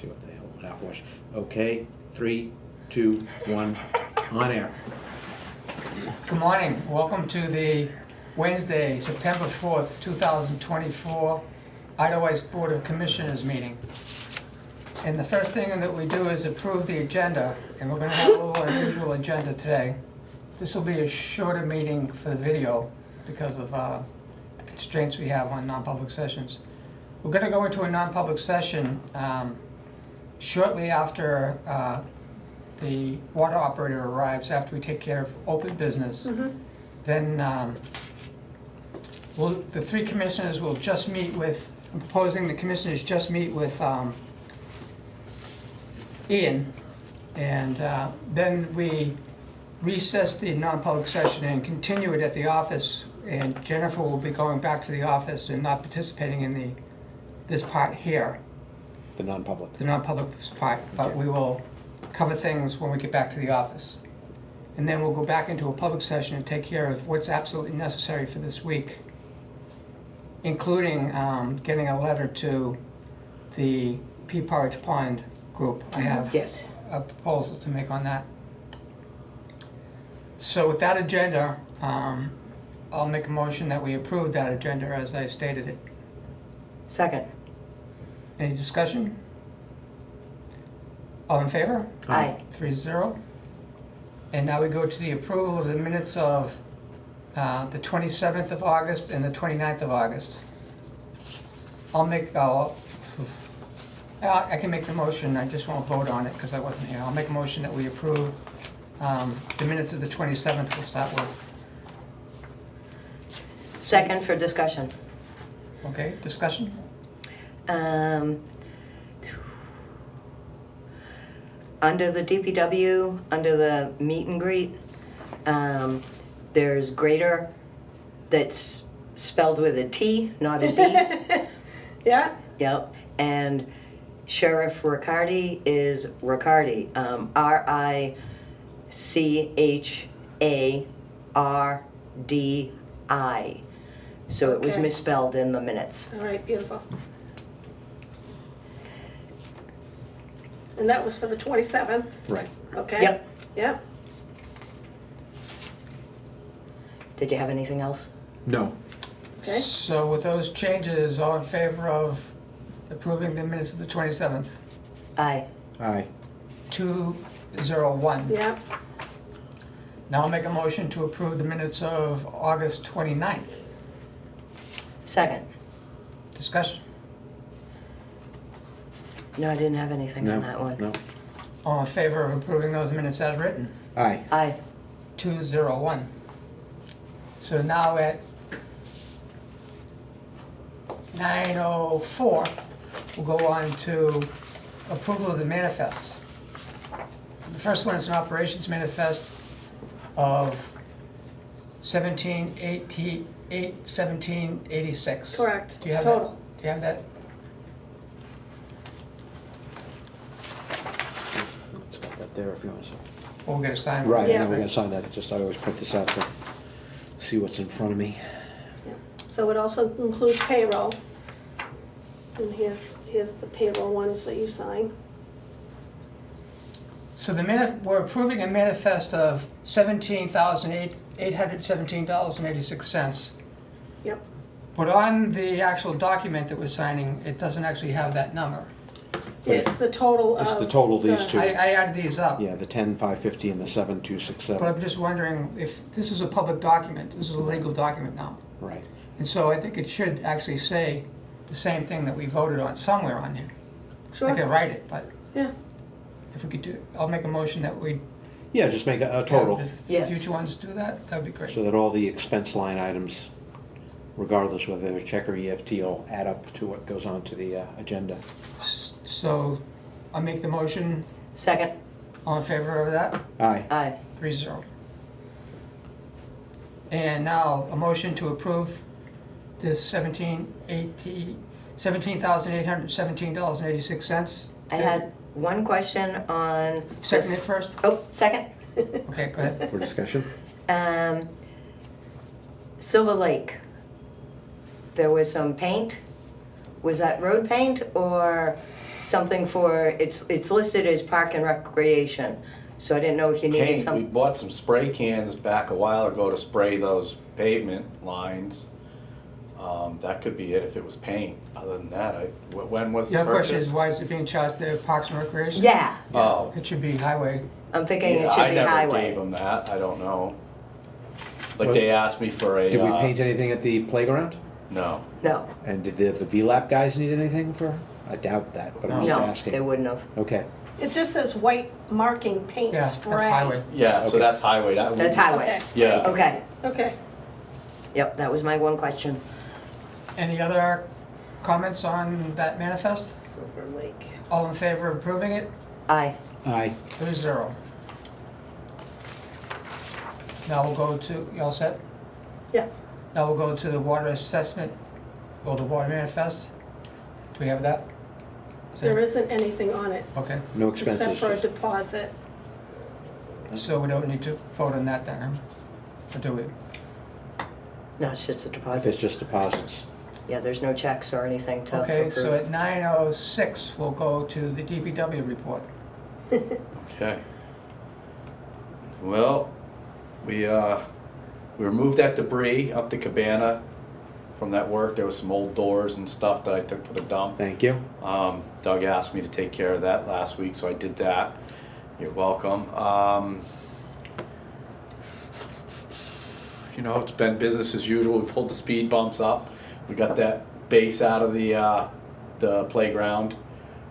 see what the hell that was. Okay, 3, 2, 1, on air. Good morning. Welcome to the Wednesday, September 4th, 2024 Eidelweiss Board of Commissioners meeting. And the first thing that we do is approve the agenda, and we're going to have a little unusual agenda today. This will be a shorter meeting for the video because of the constraints we have on non-public sessions. We're going to go into a non-public session shortly after the water operator arrives, after we take care of open business. Then the three commissioners will just meet with, I'm proposing the commissioners just meet with Ian, and then we recess the non-public session and continue it at the office, and Jennifer will be going back to the office and not participating in this part here, The non-public. the non-public part, but Okay. we will cover things when we get back to the office. And then we'll go back into a public session and take care of what's absolutely necessary for this week, including getting a letter to the Pea Porridge Pond group. I have Yes. a proposal to make on that. So with that agenda, I'll make a motion that we approve that agenda as I stated it. Second. Any discussion? All in favor? Aye. 3-0. And now we go to the approval of the minutes of the 27th of August and the 29th of August. I can make the motion, I just won't vote on it because I wasn't here. I'll make a motion that we approve the minutes of the 27th to start with. Second for discussion. Okay, discussion? Under the DPW, under the meet and greet, there's greater that's spelled with a T, not a D. Yeah, Yep. And Sheriff Riccardi is Riccardi. Richardi. So it was Okay. misspelled in the minutes. all right, beautiful. And that was for the 27th, Right. okay? Yep. Yep, Did you have anything else? No. okay. So with those changes, all in favor of approving the minutes of the 27th? Aye. Aye. 2-0-1. Yep, Now I'll make a motion to approve the minutes of August 29th. Second. Discussion? No, I didn't have anything No. on that one. No. All in favor of approving those minutes as written? Aye. Aye. 2-0-1. So now at 9:04, we'll go on to approval of the manifests. The first one is an operations manifest of 1786. correct, Do you have total. that? Do you have that? Right there if you want to. We'll get a sign. Right, Yeah. and we're gonna sign that. Just, I always print this out to see what's in front of me. So it also includes payroll. And here's the payroll ones that you sign. So we're approving a manifest of $17,817.86. Yep, But on the actual document that we're signing, it doesn't actually have that number. it's the total of. It's the total, these two. I added these up, Yeah, the 10,550 and the but 7,267. I'm just wondering if this is a public document, this is a legal document now. Right. And so I think it should actually say the same thing that we voted on somewhere on here. I can Sure, write it, but yeah, if we could do, I'll make a motion that we Yeah, just make a have total, the Yes. future ones do that, that'd be great. so that all the expense line items, regardless whether they're check or EFT, will add up to what goes on to the agenda. So I'll make the motion, Second. all in favor of that? Aye. Aye. 3-0. And now a motion to approve this $17,817.86. I had one question on. Second this- it first? Oh, second. Okay, go ahead. For discussion? Silver Lake. There was some paint. Was that road paint or something for, it's listed as park and recreation, so I didn't know if you needed Paint, we some. bought some spray cans back a while ago to spray those pavement lines. That could be it if it was paint. Other than that, when was the The other question purchase? is, why is it being charged to Parks and Recreation? Yeah, Oh, It should be highway. I'm thinking yeah, it should I be never highway. gave them that, I don't know. Like Well, they asked me for a, Did we paint anything at the playground? no. No, And did the VLAP guys need anything for? I doubt that, but I'm just no, asking. they wouldn't have. Okay. It just says white marking paint Yeah, spray. that's highway. Yeah, so Okay. that's highway. That's highway. Okay, Yeah. Okay, okay. yep, that was my one question. Any other comments on that manifest? Silver Lake. All in favor of approving it? Aye. Aye. 3-0. Now we'll go to, you all set? Yeah. Now we'll go to the water assessment, or the water manifest. Do we have that? There isn't anything on it, Okay, No except expenses. for a just- deposit. so we don't need to vote on that then, huh? Or do we? No, it's just a If deposit. it's just deposits. Yeah, there's no checks or anything to Okay, so approve. at 9:06, we'll go to the DPW report. Okay. Well, we removed that debris up the cabana from that work. There was some old doors and stuff that I took to the dump. Thank you. Doug asked me to take care of that last week, so I did that. You're welcome. You know, it's been business as usual. We pulled the speed bumps up. We got that base out of the playground,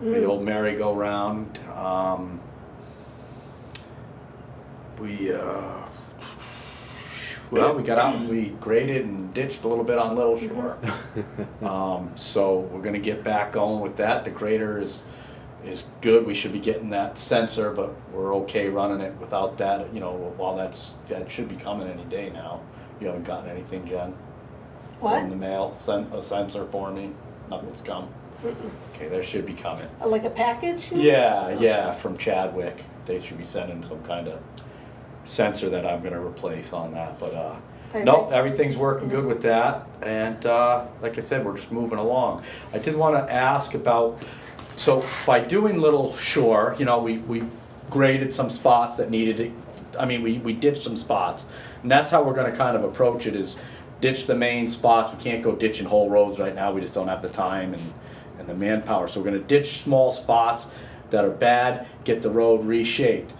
for the old merry-go-round. Well, we got out and we graded and ditched a little bit on Little Shore. So we're gonna get back going with that. The grader is good. We should be getting that sensor, but we're okay running it without that, you know, while that should be coming any day now. You haven't gotten anything, Jen? What? From the mail, a sensor for me? Nothing's come? Okay, there should be coming. Like a package? you mean? Yeah, from Chadwick. They should be sending some kind of sensor that I'm gonna replace on that, but, no, everything's working good with that, and, like I said, we're just moving along. I did wanna ask about, so by doing Little Shore, you know, we graded some spots that needed it. I mean, we ditched some spots, and that's how we're gonna kind of approach it, is ditch the main spots. We can't go ditching whole roads right now, we just don't have the time and the manpower, so we're gonna ditch small spots that are bad, get the road reshaped.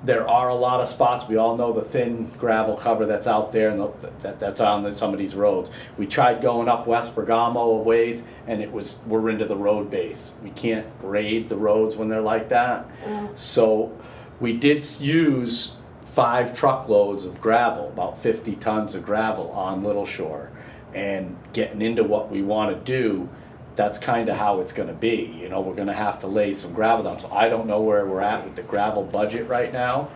There are a lot of spots, we all know the thin gravel cover that's out there and that's on some of these roads. We tried going up West Bergamo a ways and we're into the road base. We can't grade the roads when they're like that. So we did use 5 truckloads of gravel, about 50 tons of gravel on Little Shore. And getting into what we wanna do, that's kinda how it's gonna be, you know, we're gonna have to lay some gravel down, so I don't know where we're at with the gravel budget right now.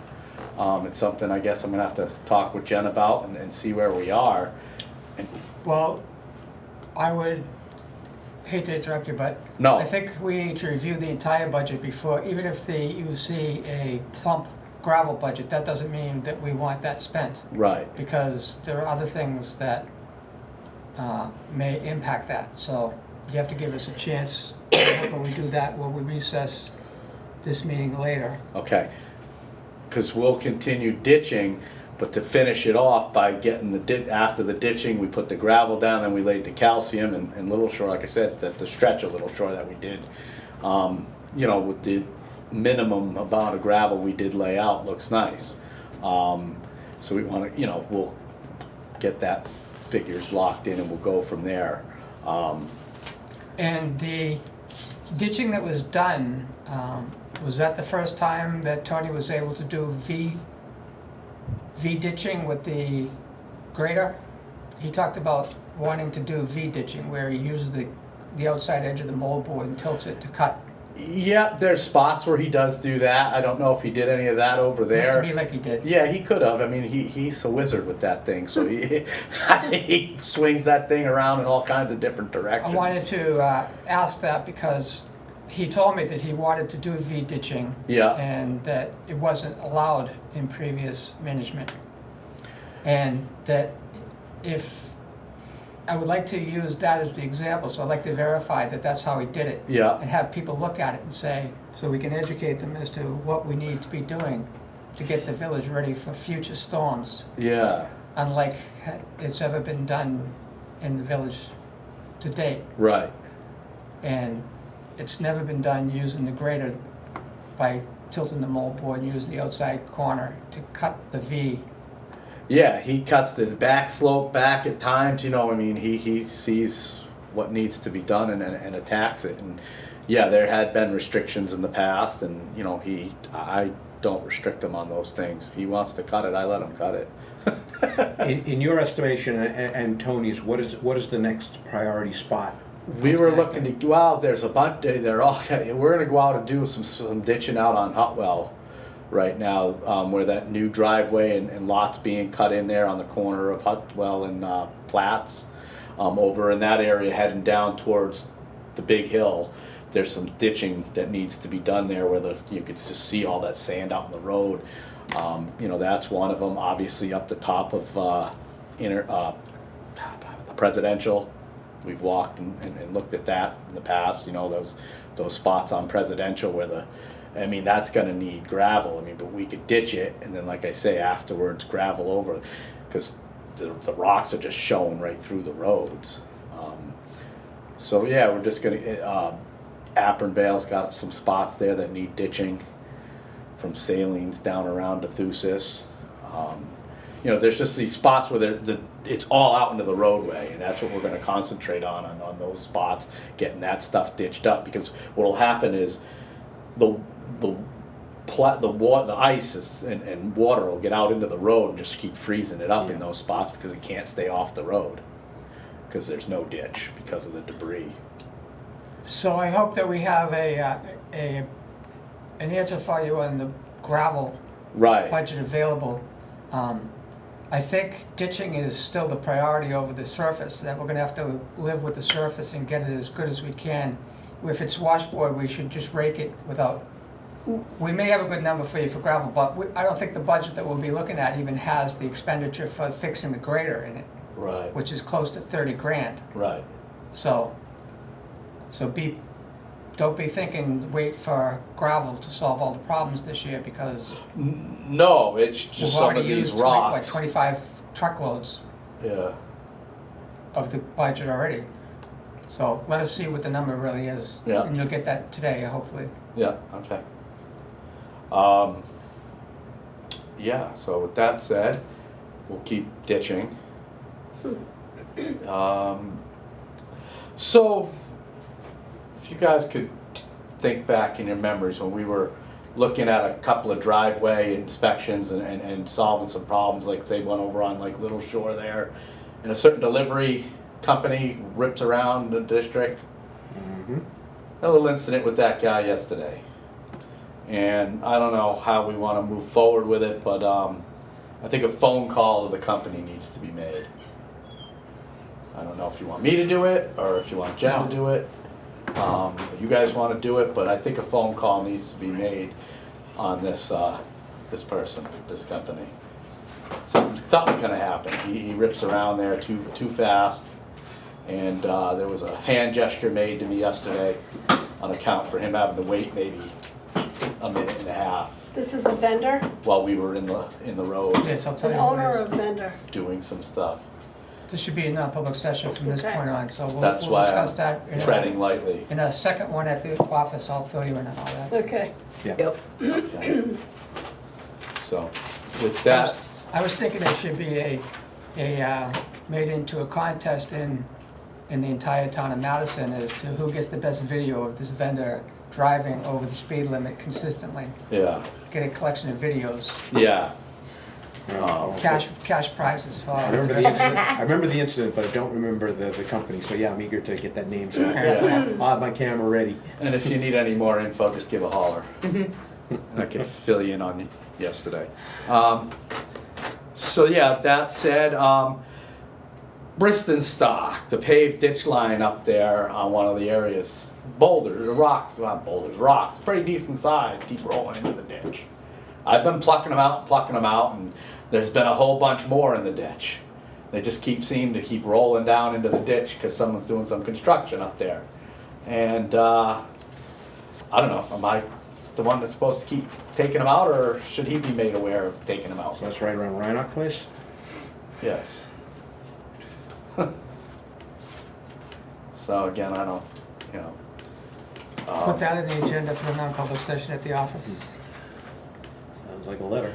It's something I guess I'm gonna have to talk with Jen about and see where we are. And Well, I would, hate to interrupt you, but No. I think we need to review the entire budget before, even if you see a plump gravel budget, that doesn't mean that we want that spent, Right, because there are other things that may impact that. So you have to give us a chance. When we do that, will we recess this meeting later? okay. Cause we'll continue ditching, but to finish it off by getting after the ditching, we put the gravel down and we laid the calcium and Little Shore, like I said, the stretch of Little Shore that we did. You know, with the minimum amount of gravel we did lay out, looks nice. So we wanna, you know, we'll get that figures locked in and we'll go from there. And the ditching that was done, was that the first time that Tony was able to do V ditching with the grader? He talked about wanting to do V ditching, where he uses the outside edge of the moldboard and tilts it to cut. Yeah, there's spots where he does do that. I don't know if he did any of that over Looked to there. me like he did. Yeah, he could have. I mean, he's a wizard with that thing. So he swings that thing around in all kinds of different directions. I wanted to ask that because he told me that he wanted to do V ditching. Yeah. And that it wasn't allowed in previous management. And that if I would like to use that as the example, so I'd like to verify that that's how he did it. Yeah. And have people look at it and say, so we can educate them as to what we need to be doing to get the village ready for future storms, Yeah, unlike it's ever been done in the village to date. right. And it's never been done using the grader by tilting the moldboard and using the outside corner to cut the V. Yeah, he cuts the back slope back at times, you know, I mean, he sees what needs to be done and attacks it. And yeah, there had been restrictions in the past, and, you know, I don't restrict him on those things. If he wants to cut it, I let him cut it. In your estimation and Tony's, what is the next priority spot? We were looking to go out, there's a bunch, we're gonna go out and do some ditching out on Hutwell right now, where that new driveway and lots being cut in there on the corner of Hutwell and Platts. Over in that area heading down towards the big hill, there's some ditching that needs to be done there where you could just see all that sand out in the road. You know, that's one of them. Obviously up the top of Presidential. We've walked and looked at that in the past, you know, those spots on Presidential where that's gonna need gravel, but we could ditch it and then, like I say, afterwards gravel over, because the rocks are just showing right through the roads. So yeah, we're just gonna, Apron Vale's got some spots there that need ditching from Salines down around to Thusis. You know, there's just these spots where it's all out into the roadway, and that's what we're going to concentrate on those spots, getting that stuff ditched up. Because what will happen is the ice and water will get out into the road and just keep freezing it up in those spots because it can't stay off the road because there's no ditch because of the debris. So I hope that we have an answer for you on the gravel Right. budget available. I think ditching is still the priority over the surface, that we're gonna have to live with the surface and get it as good as we can. If it's washboard, we should just rake it without, we may have a good number for you for gravel, but I don't think the budget that we'll be looking at even has the expenditure for fixing the grader in it, Right. which is close to 30 grand. Right. So don't be thinking, wait for gravel to solve all the problems this year, because No, it's just we've some already of these used rocks. 25 truckloads Yeah. of of the budget already. So let us see what the number really is. Yeah. And you'll get that today, hopefully. Yeah, okay. Yeah, so with that said, we'll keep ditching. So, if you guys could think back in your memories when we were looking at a couple of driveway inspections and solving some problems, like say one over on like Little Shore there, and a certain delivery company rips around the district. A little incident with that guy yesterday. And I don't know how we want to move forward with it, but I think a phone call to the company needs to be made. I don't know if you want me to do it or if you want Jen to do it. You guys want to do it, but I think a phone call needs to be made on this person, this company. Something's gonna happen. He rips around there too fast, and there was a hand gesture made to me yesterday on account for him having to wait maybe a minute and a half This is a vendor, while we were in the road Yes, I'll tell an you who owner it or is. vendor? doing some stuff. This should be a non-public session from this Okay. point on, so we'll That's why discuss that. I'm treading lightly. In a second one at the office, I'll fill you in on all that. Okay. Yep. Okay. So with that, I was thinking it should be made into a contest in the entire town of Madison as to who gets the best video of this vendor driving over the speed limit consistently. yeah, Get a collection of videos, yeah. cash prizes for. I remember the incident, but I don't remember the company, so yeah, I'm eager to get that name, so I'll have my camera ready. And if you need any more info, just give a holler. I could fill you in on yesterday. So yeah, that said, Briston Stock, the paved ditch line up there on one of the areas, rocks, pretty decent size, keep rolling into the ditch. I've been plucking them out, and there's been a whole bunch more in the ditch. They just seem to keep rolling down into the ditch because someone's doing some construction up there. And I don't know, am I the one that's supposed to keep taking them out, or should he be made aware of taking them out? So that's right around Rhinoc Place? Yes. So again, I don't, you know. Put that in the agenda for the non-public session at the office. Sounds like a letter.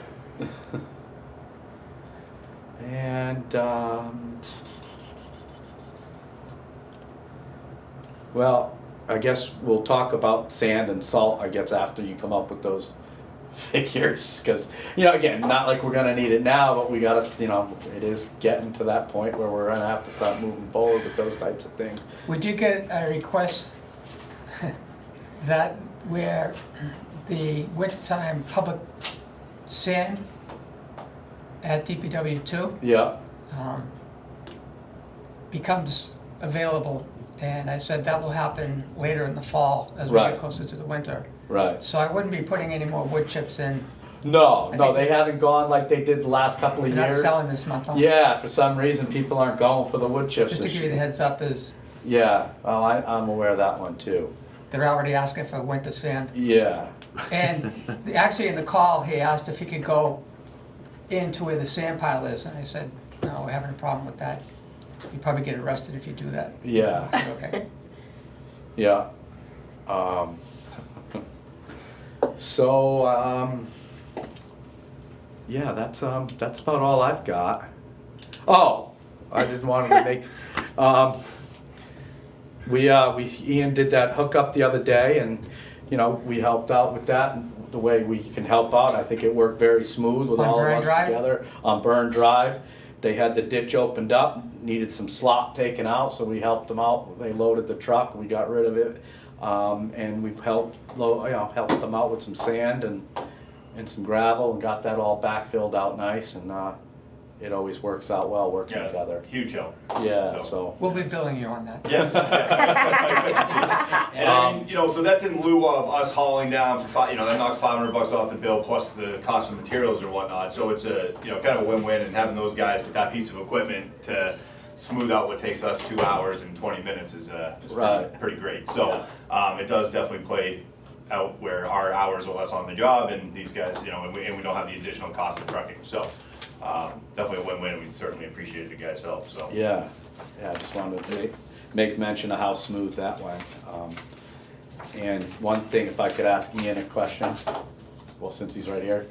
And, well, I guess we'll talk about sand and salt, I guess, after you come up with those figures. Because, you know, again, not like we're gonna need it now, but we gotta, you know, it is getting to that point where we're gonna have to start moving forward with those types of things. We did get a request that where the wintertime public sand at DPW two Yeah, becomes available, and I said that will happen later in the fall as we Right. get closer to the winter. right. So I wouldn't be putting any more wood chips in. No, I no, think they haven't gone like they did the last couple of They're not years. selling this month, huh? Yeah, for some reason, people aren't going for the wood chips Just to this give you the year. heads up is Yeah, well, I'm aware of that one too. they're already asking for winter sand. Yeah, And actually in the call, he asked if he could go into where the sand pile is, and I said, no, we're having a problem with that. You'd probably get arrested if you do that. yeah, I said, okay. yeah. So, yeah, that's about all I've got. Oh, I just wanted to make, Ian did that hookup the other day, and, you know, we helped out with that and the way we can help out. I think it worked very smooth with On all of Burn us Drive? together on Burn Drive. They had the ditch opened up, needed some slop taken out, so we helped them out. They loaded the truck, we got rid of it, and we helped them out with some sand and some gravel, and got that all backfilled out nice, and it always works out well working Yes, together. huge help. Yeah, so. We'll be billing you on that. Yes, yes. And I mean, you know, so that's in lieu of us hauling down for that knocks $500 off the bill plus the cost of materials or whatnot. So it's a, kind of a win-win, and having those guys with that piece of equipment to smooth out what takes us 2 hours and 20 minutes is Right. pretty great. So it does definitely play out where our hours are less on the job, and these guys, and we don't have the additional cost of trucking. So definitely a win-win. We certainly appreciate the guys' help. So Yeah, I just wanted to make mention of how smooth that went. And one thing, if I could ask Ian a question, well, since he's right here.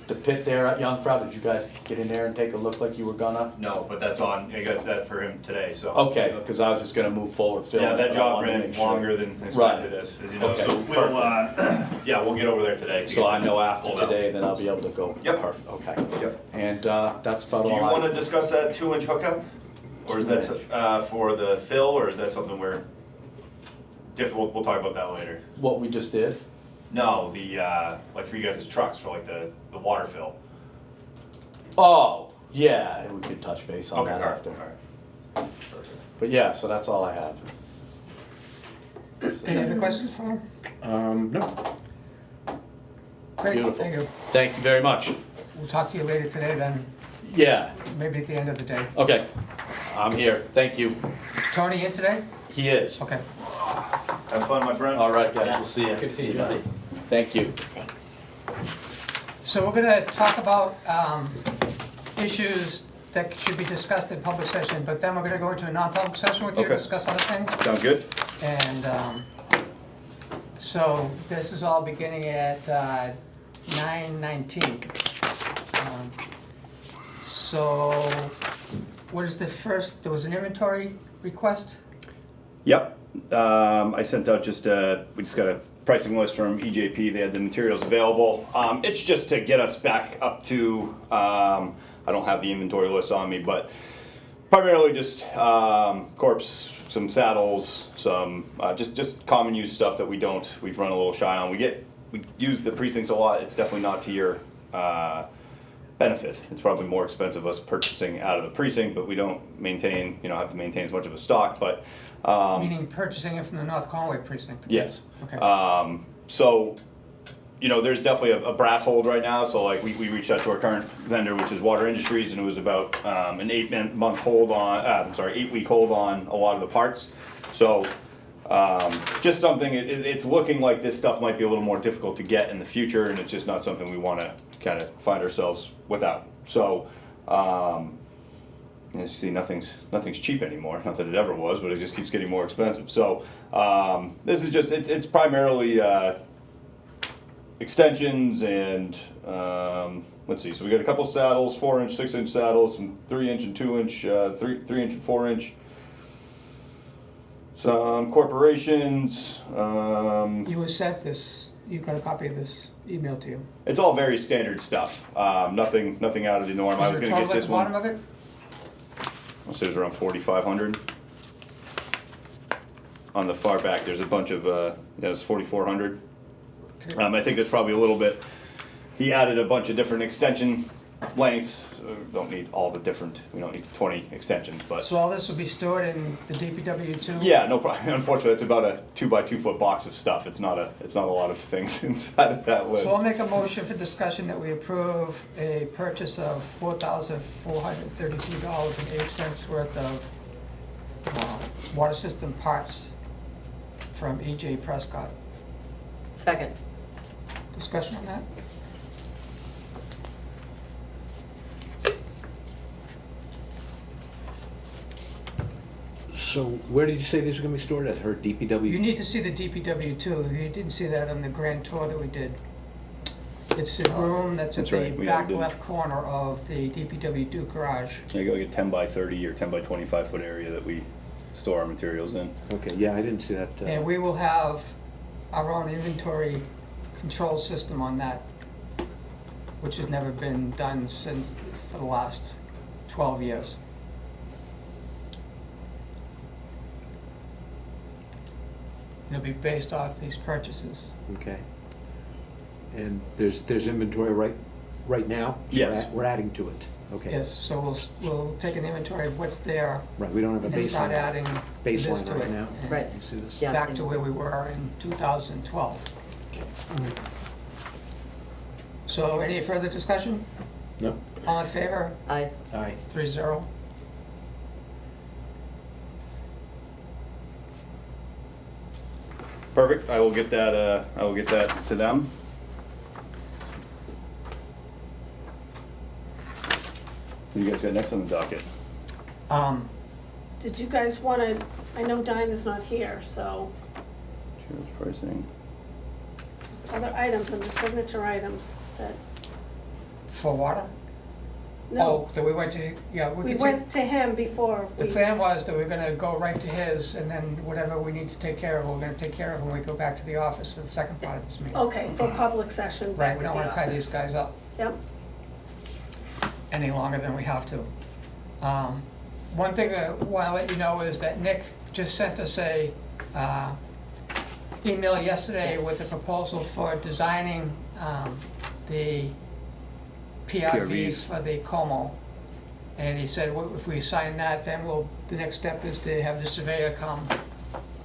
The pit there at Youngfrau, did you guys get in there and take a look like you were gonna? no, but that's on. I got that for him today. So Okay, because I was just gonna move forward. filling yeah, it, that but I job wanted to ran make sure. longer than expected, Right. as you know. Okay, So we'll we'll get over there today. to So get I know that after pulled out. today, then I'll be able to go. Yep. Perfect, okay. Yep. And that's about Do all you I. want to discuss that 2-inch hookup, or is that 2-inch. for the fill, or is that something we're different? We'll talk about that later. What we just did? No, the like for you guys' trucks for like the water fill. Oh, yeah, we could touch base on Okay, that all right, after. all right. Perfect. But yeah, so that's all I have. Any other questions for him? No. Great, Beautiful. thank you. Thank you very much. We'll talk to you later today then, Yeah, maybe at the end of the day. okay. I'm here. Thank you. Tony in today? He is. Okay. Have fun, my friend. All right, guys, we'll see you. Good to see you, buddy. Thank you. Thanks. So we're gonna talk about issues that should be discussed in public session, but then we're gonna go into a non-public session with you to Okay. discuss other things. Sounds good. And so this is all beginning at 9:19. So what is the first, there was an inventory request? Yep. I sent out we just got a pricing list from EJP. They had the materials available. It's just to get us back up to, I don't have the inventory list on me, but primarily just corpse, some saddles, some just common use stuff that we've run a little shy on. We use the precincts a lot. It's definitely not to your benefit. It's probably more expensive us purchasing out of the precinct, but we don't have to maintain as much of a stock. But Meaning purchasing it from the North Conway precinct? yes. Okay. So, you know, there's definitely a brass hold right now, so like we reached out to our current vendor, which is Water Industries, and it was about an 8-month hold on, 8-week hold on a lot of the parts. So just something, it's looking like this stuff might be a little more difficult to get in the future, and it's just not something we want to kind of find ourselves without. So you see, nothing's cheap anymore. Not that it ever was, but it just keeps getting more expensive. So this is just, it's primarily extensions and let's see. So we got a couple saddles, 4-inch, 6-inch saddles, some 3-inch and 2-inch, 3-inch and 4-inch. Some corporations. You were sent this, you got a copy of this email to you. It's all very standard stuff. Nothing out of the norm. I was Is going there to a get total at this the bottom one. of it? I'll say it's around 4,500. On the far back, there's a bunch of, it's 4,400. I think that's probably a little bit, he added a bunch of different extension lengths. So we don't need all the different, we don't need 20 extensions, but. So all this will be stored in the DPW too? Yeah, no problem. Unfortunately, it's about a 2x2 foot box of stuff. It's not a lot of things inside of that list. So I'll make a motion for discussion that we approve a purchase of $4,432.08 worth of water system parts from E.J. Prescott. Second. Discussion on that? So where did you say these are gonna be stored? At her DPW? You need to see the DPW too. You didn't see that on the grand tour that we did. It's a room that's at That's the right, we back did. left corner of the DPW Duke garage. You got like a 10 by 30 or 10 by 25 foot area that we store our materials in. Okay, yeah, I didn't see that. And we will have our own inventory control system on that, which has never been done since, for the last 12 years. It'll be based off these purchases. Okay. And there's inventory right now? So Yes. We're adding to it. Okay. Yes, so we'll take an inventory of what's there Right, we don't have a and then start baseline, adding this baseline to right it. now. and Right. You see this? Yeah. Back to where we were in 2012. So any further discussion? No? All in favor? Aye. Aye. 3-0. Perfect. I will get that to them. What do you guys got next on the docket? Did you guys wanna, I know Dinah's not here, so Materials pricing. there's other items under signature items that, For water? no, Oh, that we went to, yeah, we we could went to him before the we, plan was that we're gonna go right to his, and then whatever we need to take care of, we're gonna take care of when we go back to the office for the second part of this meeting. okay, for public session Right, back we at don't the wanna tie these office. guys up Yep, any longer than we have to. One thing that I wanna let you know is that Nick just sent us a email yesterday with a proposal for designing the PRVs for the Como. And he said, if we sign that, then the next step is to have the surveyor come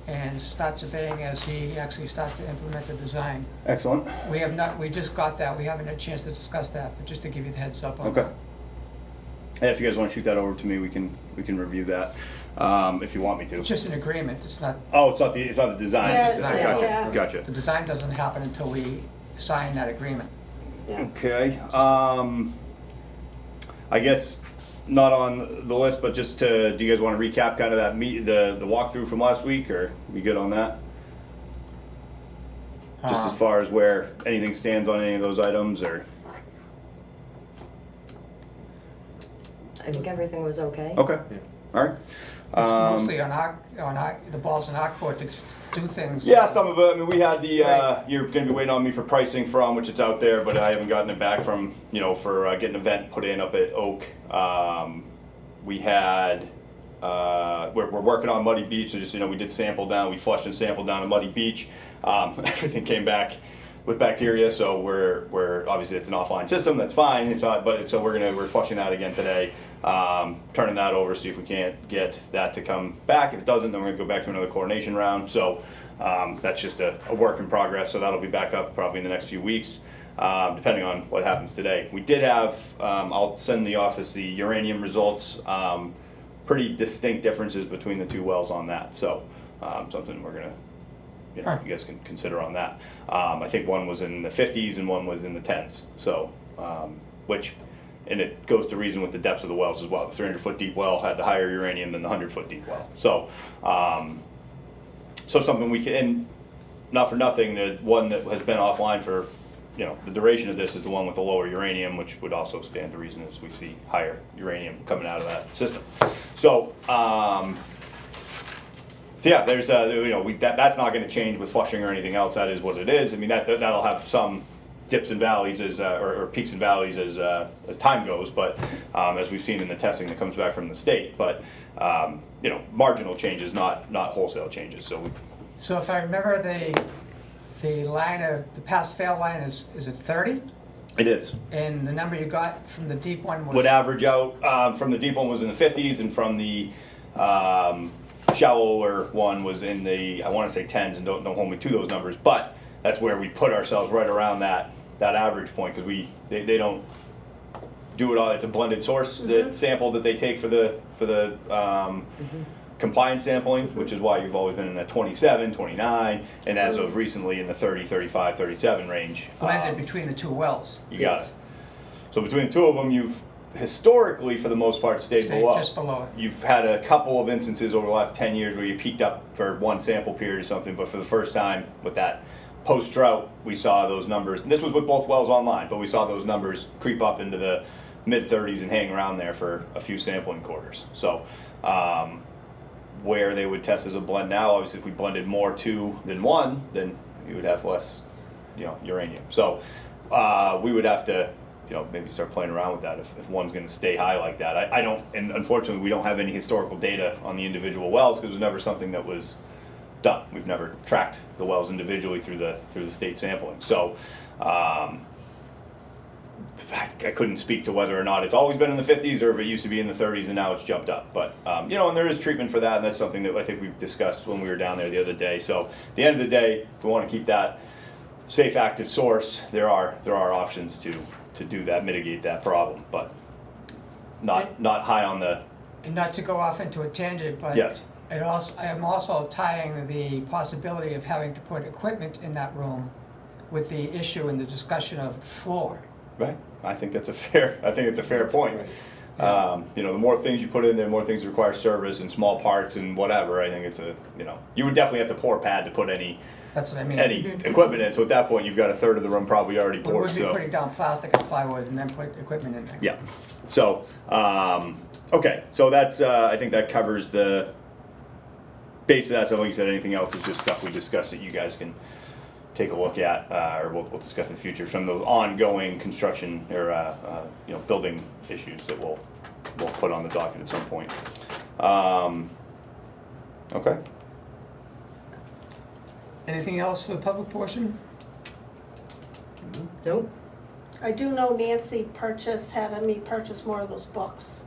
and start surveying as he actually starts to implement the design. Excellent. We just got that, we haven't had a chance to discuss that, but just to give you the heads up on Okay. that. Hey, if you guys want to shoot that over to me, we can review that if you want me to. It's just an agreement, it's not, Oh, it's not the design. Yeah, Gotcha. yeah. Gotcha. the design doesn't happen until we sign that agreement. yeah. Okay. I guess not on the list, but just to, do you guys want to recap kind of that the walkthrough from last week, or we good on that? Just as far as where anything stands on any of those items, or? I think everything was okay. Okay. Yeah. All right. It's mostly on the ball's in our court to do things. Yeah, some of it. I mean, we had the, you're gonna be waiting on me for pricing from, which it's out there, but I haven't gotten it back from, for getting an event put in up at Oak. We had, we're working on Muddy Beach, so just, we did sample down, we flushed and sampled down at Muddy Beach. Everything came back with bacteria, so we're obviously it's an offline system, that's fine, so we're flushing that again today. Turning that over, see if we can't get that to come back. If it doesn't, then we're gonna go back through another coordination round. So That's just a work in progress, so that'll be back up probably in the next few weeks, depending on what happens today. We did have, I'll send the office the uranium results, pretty distinct differences between the two wells on that, so something we're gonna, you know, you guys can consider on that. I think one was in the 50s and one was in the 10s, so, and it goes to reason with the depths of the wells as well. The 300-foot deep well had the higher uranium than the 100-foot deep well. So, so something we can, and not for nothing, the one that has been offline for, you know, the duration of this is the one with the lower uranium, which would also stand to reason as we see higher uranium coming out of that system. So, so yeah, there's you know, that's not going to change with flushing or anything else. That is what it is. I mean, that'll have some dips and valleys as or peaks and valleys as time goes, but as we've seen in the testing that comes back from the state, but you know, marginal changes, not wholesale changes. So if I remember, the line of the pass-fail line is it 30? It is. And the number you got from the deep one was? Would average out from the deep one was in the 50s, and from the shallower one was in the, I want to say 10s, and don't hold me to those numbers, but that's where we put ourselves right around that average point, because they don't do it all. It's a blended source the sample that they take for the compliance sampling, which is why you've always been in the 27, 29, and as of recently in the 30, 35, 37 range. Blended between the two wells. You got it. So between the two of them, you've historically, for the most part, stayed below. Just below it. You've had a couple of instances over the last 10 years where you peaked up for one sample period or something, but for the first time with that post-drought, we saw those numbers, and this was with both wells online, but we saw those numbers creep up into the mid-30s and hang around there for a few sampling quarters. So where they would test as a blend now, obviously if we blended more 2 than 1, then you would have less, you know, uranium. So we would have to, you know, maybe start playing around with that if one's going to stay high like that. I don't, and unfortunately we don't have any historical data on the individual wells, because it was never something that was done. We've never tracked the wells individually through the state sampling. So I couldn't speak to whether or not it's always been in the 50s or if it used to be in the 30s and now it's jumped up. But you know, and there is treatment for that, and that's something that I think we discussed when we were down there the other day. So at the end of the day, if we want to keep that safe, active source, there are options to do that, mitigate that problem, but not high on the. And not to go off into a tangent, but Yes. I am also tying the possibility of having to put equipment in that room with the issue and the discussion of the floor. Right. I think it's a fair point. You know, the more things you put in there, the more things require service and small parts and whatever. I think it's you know, you would definitely have to pour a pad to put any That's what I mean. equipment in. So at that point, you've got a third of the room probably already We poured. would be So putting down plastic and plywood and then put equipment in there. yeah. So okay. So that's I think that covers the base of that. So like you said, anything else is just stuff we discussed that you guys can take a look at, or we'll discuss in the future, some of those ongoing construction or you know, building issues that we'll put on the docket at some point. Okay. Anything else for the public portion? Nope. I do know Nancy had me purchase more of those books.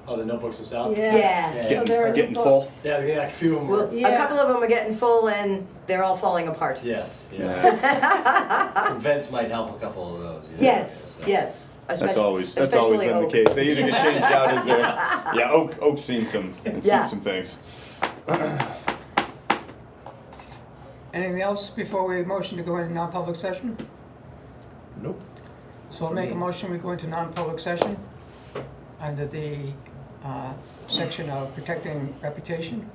Oh, the notebooks themselves? Yeah. So there are Getting the full. books. Yeah, a few of them Well, were. a couple of them are getting full and they're all falling apart. Yes, yeah. Some vents might help a couple of those. You know, Yes, so. yes. That's always been especially the oak. case. They either get changed out as they're yeah. Oak's seen some Yeah. seen some things. Anything else before we motion to go into non-public session? Nope. So I'll make a motion, we go into non-public session under the section of protecting reputation.